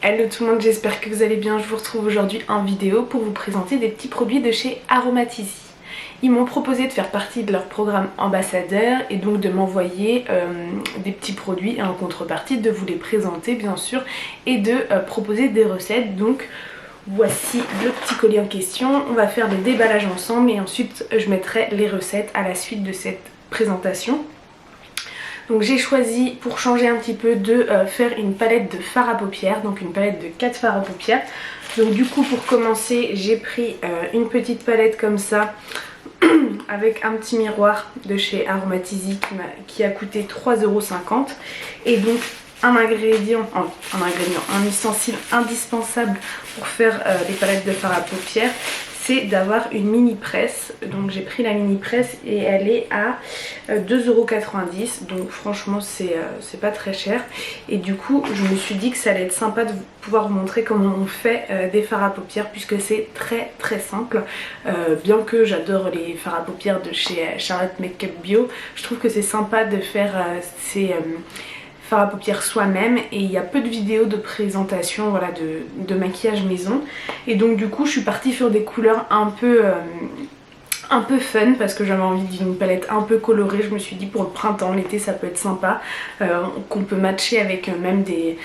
Hello tout le monde, j'espère que vous allez bien. Je vous retrouve aujourd'hui en vidéo pour vous présenter des petits produits de chez Aromatisy. Ils m'ont proposé de faire partie de leur programme ambassadeur et donc de m'envoyer des petits produits et en contrepartie de vous les présenter bien sûr et de proposer des recettes. Donc voici le petit colis en question. On va faire le déballage ensemble et ensuite je mettrai les recettes à la suite de cette présentation. Donc j'ai choisi pour changer un petit peu de faire une palette de fard à paupières, donc une palette de 4 fards à paupières. Donc du coup pour commencer j'ai pris une petite palette comme ça avec un petit miroir de chez Aromatisy qui a coûté 3,50 € et donc un ustensile indispensable pour faire des palettes de fard à paupières, c'est d'avoir une mini presse. Donc j'ai pris la mini presse et elle est à 2,90 €, donc franchement c'est pas très cher. Et du coup je me suis dit que ça allait être sympa de pouvoir vous montrer comment on fait des fards à paupières, puisque c'est très simple. Bien que j'adore les fards à paupières de chez Charlotte Make-up Bio, je trouve que c'est sympa de faire ces fards à paupières soi-même, et il y a peu de vidéos de présentation, voilà, de maquillage maison. Et donc du coup je suis partie sur des couleurs un peu fun parce que j'avais envie d'une palette un peu colorée. Je me suis dit pour le printemps, l'été ça peut être sympa, qu'on peut matcher avec même des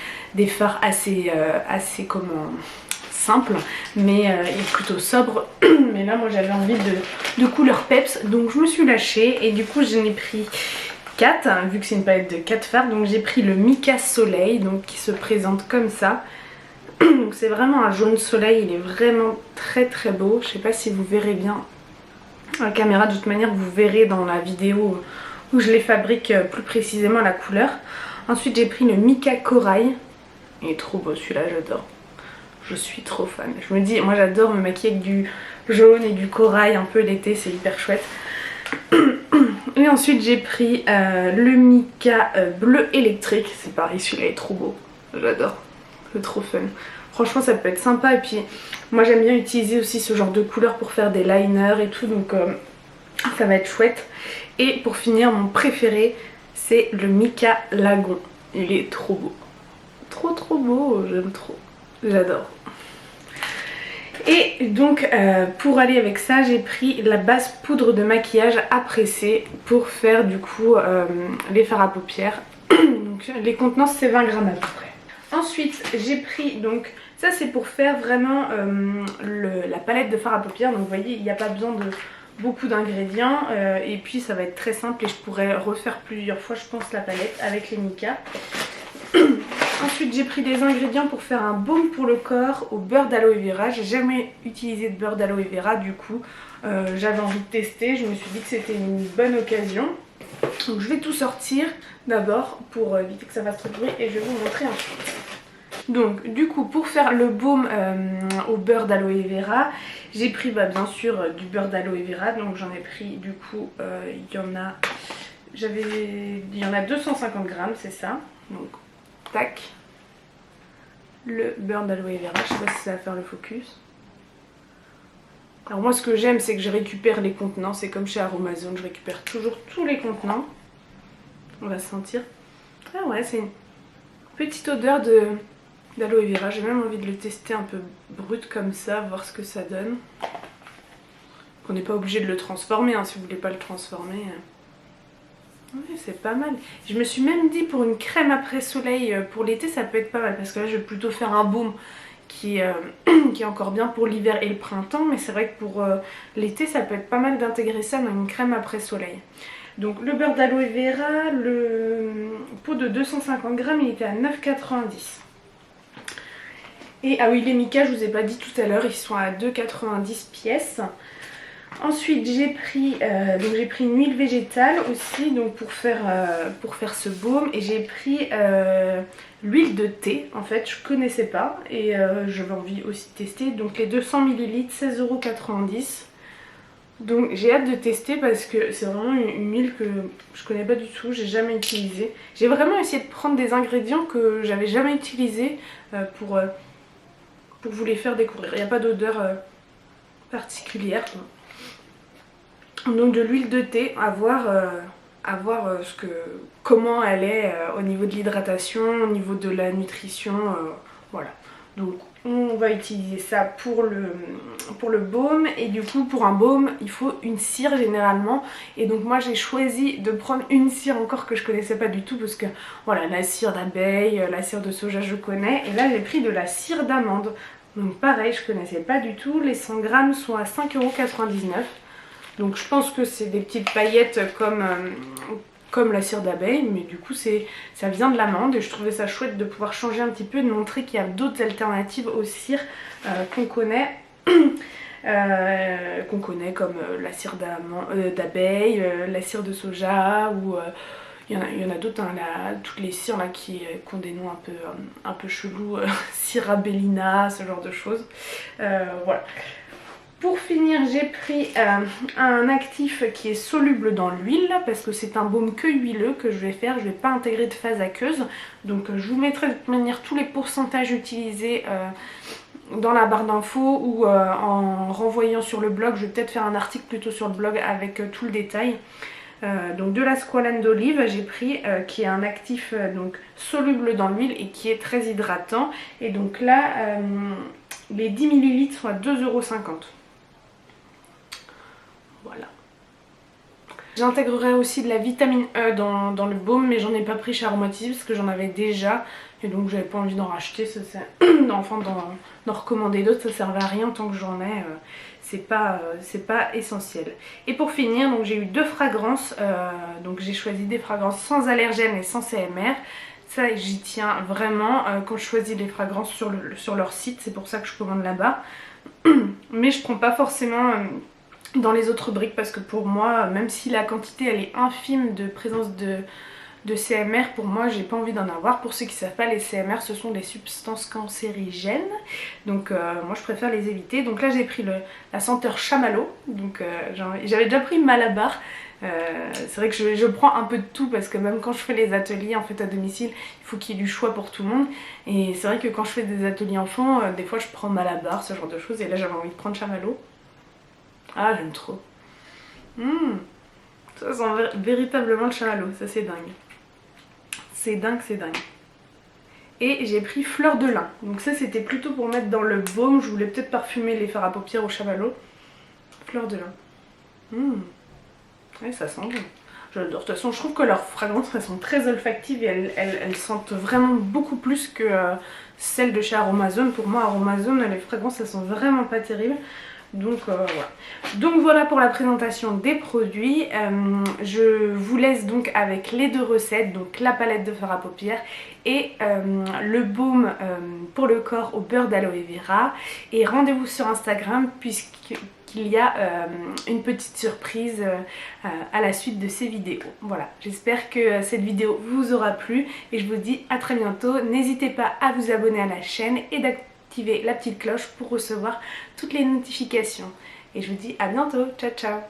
fards assez simples mais plutôt sobres. Mais là moi j'avais envie de couleurs peps, donc je me suis lâchée et du coup j'en ai pris 4, hein, vu que c'est une palette de 4 fards. Donc j'ai pris le Mica Soleil, donc qui se présente comme ça. Donc c'est vraiment un jaune soleil, il est vraiment très beau. Je sais pas si vous verrez bien à la caméra, de toute manière vous verrez dans la vidéo où je les fabrique plus précisément la couleur. Ensuite j'ai pris le Mica Corail, il est trop beau celui-là, j'adore. Je suis trop fan. Je me dis, moi j'adore me maquiller avec du jaune et du corail un peu l'été, c'est hyper chouette. Et ensuite j'ai pris le Mica bleu électrique, c'est pareil, celui-là est trop beau, j'adore, c'est trop fun. Franchement ça peut être sympa, et puis moi j'aime bien utiliser aussi ce genre de couleurs pour faire des liners et tout, donc ça va être chouette. Et pour finir, mon préféré c'est le Mica Lagon, il est trop beau, trop beau, j'aime trop, j'adore. Et donc pour aller avec ça j'ai pris la base poudre de maquillage à presser pour faire du coup les fards à paupières. Donc les contenances c'est 20 grammes à peu près. Ensuite j'ai pris, donc ça c'est pour faire vraiment la palette de fards à paupières. Donc vous voyez il n'y a pas besoin de beaucoup d'ingrédients et puis ça va être très simple et je pourrais refaire plusieurs fois je pense la palette avec les Mica. Ensuite j'ai pris des ingrédients pour faire un baume pour le corps au beurre d'aloe vera. J'ai jamais utilisé de beurre d'aloe vera, du coup j'avais envie de tester, je me suis dit que c'était une bonne occasion. Donc je vais tout sortir d'abord pour éviter que ça fasse trop de bruit et je vais vous montrer ensuite. Donc du coup pour faire le baume au beurre d'aloe vera, j'ai pris bien sûr du beurre d'aloe vera. Donc j'en ai pris du coup, il y en a 250 grammes, c'est ça. Donc tac, le beurre d'aloe vera, je sais pas si ça va faire le focus. Alors moi ce que j'aime c'est que je récupère les contenants, c'est comme chez Aromazone, je récupère toujours tous les contenants. On va sentir. Ah ouais, c'est une petite odeur d'aloe vera, j'ai même envie de le tester un peu brut comme ça, voir ce que ça donne. On n'est pas obligé de le transformer, hein, si vous voulez pas le transformer. Oui, c'est pas mal. Je me suis même dit pour une crème après soleil pour l'été ça peut être pas mal, parce que là je vais plutôt faire un baume qui est encore bien pour l'hiver et le printemps, mais c'est vrai que pour l'été ça peut être pas mal d'intégrer ça dans une crème après soleil. Donc le beurre d'aloe vera, le pot de 250 grammes il était à 9,90 €. Et ah oui, les Mica je vous ai pas dit tout à l'heure, ils sont à 2,90 pièces. Ensuite j'ai pris une huile végétale aussi, donc pour faire ce baume, et j'ai pris l'huile de thé. En fait je connaissais pas et j'avais envie aussi de tester. Donc les 200 ml 16,90 €. Donc j'ai hâte de tester parce que c'est vraiment une huile que je connais pas du tout, j'ai jamais utilisée. J'ai vraiment essayé de prendre des ingrédients que j'avais jamais utilisés pour vous les faire découvrir. Il n'y a pas d'odeur particulière. Donc de l'huile de thé, à voir comment elle est au niveau de l'hydratation, au niveau de la nutrition, Voilà. Donc on va utiliser ça pour le baume, et du coup pour un baume il faut une cire généralement, et donc moi j'ai choisi de prendre une cire encore que je connaissais pas du tout, parce que voilà, la cire d'abeille, la cire de soja je connais, et là j'ai pris de la cire d'amande, donc pareil je connaissais pas du tout. Les 100 grammes sont à 5,99 €, donc je pense que c'est des petites paillettes comme la cire d'abeille, mais du coup ça vient de l'amande, et je trouvais ça chouette de pouvoir changer un petit peu, de montrer qu'il y a d'autres alternatives aux cires qu'on connaît. Comme la cire d'abeille, la cire de soja, ou il y en a d'autres, hein, toutes les cires là qui ont des noms un peu chelous, Cirabellina, ce genre de choses. Voilà. Pour finir, j'ai pris un actif qui est soluble dans l'huile, parce que c'est un baume que huileux que je vais faire. Je ne vais pas intégrer de phase aqueuse, donc je vous mettrai de toute manière tous les pourcentages utilisés dans la barre d'infos, ou en renvoyant sur le blog. Je vais peut-être faire un article plutôt sur le blog avec tout le détail. Donc de la squalane d'olive j'ai pris, qui est un actif donc soluble dans l'huile et qui est très hydratant, et donc là les 10 ml sont à 2,50 €. Voilà. J'intégrerai aussi de la vitamine E dans le baume, mais j'en ai pas pris chez Aromatisé parce que j'en avais déjà, et donc j'avais pas envie d'en racheter, enfin d'en recommander d'autres, ça servait à rien tant que j'en ai, c'est pas essentiel. Et pour finir, donc j'ai eu deux fragrances, donc j'ai choisi des fragrances sans allergènes et sans CMR. Ça j'y tiens vraiment quand je choisis les fragrances sur leur site, c'est pour ça que je commande là-bas. Mais je prends pas forcément dans les autres briques, parce que pour moi, même si la quantité elle est infime de présence de CMR, pour moi j'ai pas envie d'en avoir. Pour ceux qui savent pas, les CMR ce sont des substances cancérigènes, donc moi je préfère les éviter. Donc là j'ai pris la senteur chamallow, donc j'avais déjà pris Malabar. C'est vrai que je prends un peu de tout, parce que même quand je fais les ateliers en fait à domicile, il faut qu'il y ait du choix pour tout le monde, et c'est vrai que quand je fais des ateliers enfants, des fois je prends Malabar, ce genre de choses, et là j'avais envie de prendre chamallow. Ah, j'aime trop. Ça sent véritablement le chamallow, ça c'est dingue. C'est dingue, c'est dingue. Et j'ai pris fleur de lin. Donc ça c'était plutôt pour mettre dans le baume, je voulais peut-être parfumer les fards à paupières au chamallow. Fleur de lin. Ouais, ça sent bon. J'adore. De toute façon, je trouve que leurs fragrances elles sont très olfactives, et elles sentent vraiment beaucoup plus que celles de chez Aromazone. Pour moi, Aromazone, les fragrances elles sont vraiment pas terribles. Donc voilà. Donc voilà pour la présentation des produits. Je vous laisse donc avec les deux recettes, donc la palette de fard à paupières et le baume pour le corps au beurre d'aloe vera. Et rendez-vous sur Instagram, puisqu'il y a une petite surprise à la suite de ces vidéos. Voilà, j'espère que cette vidéo vous aura plu, et je vous dis à très bientôt. N'hésitez pas à vous abonner à la chaîne et d'activer la petite cloche pour recevoir toutes les notifications. Et je vous dis à bientôt, ciao ciao.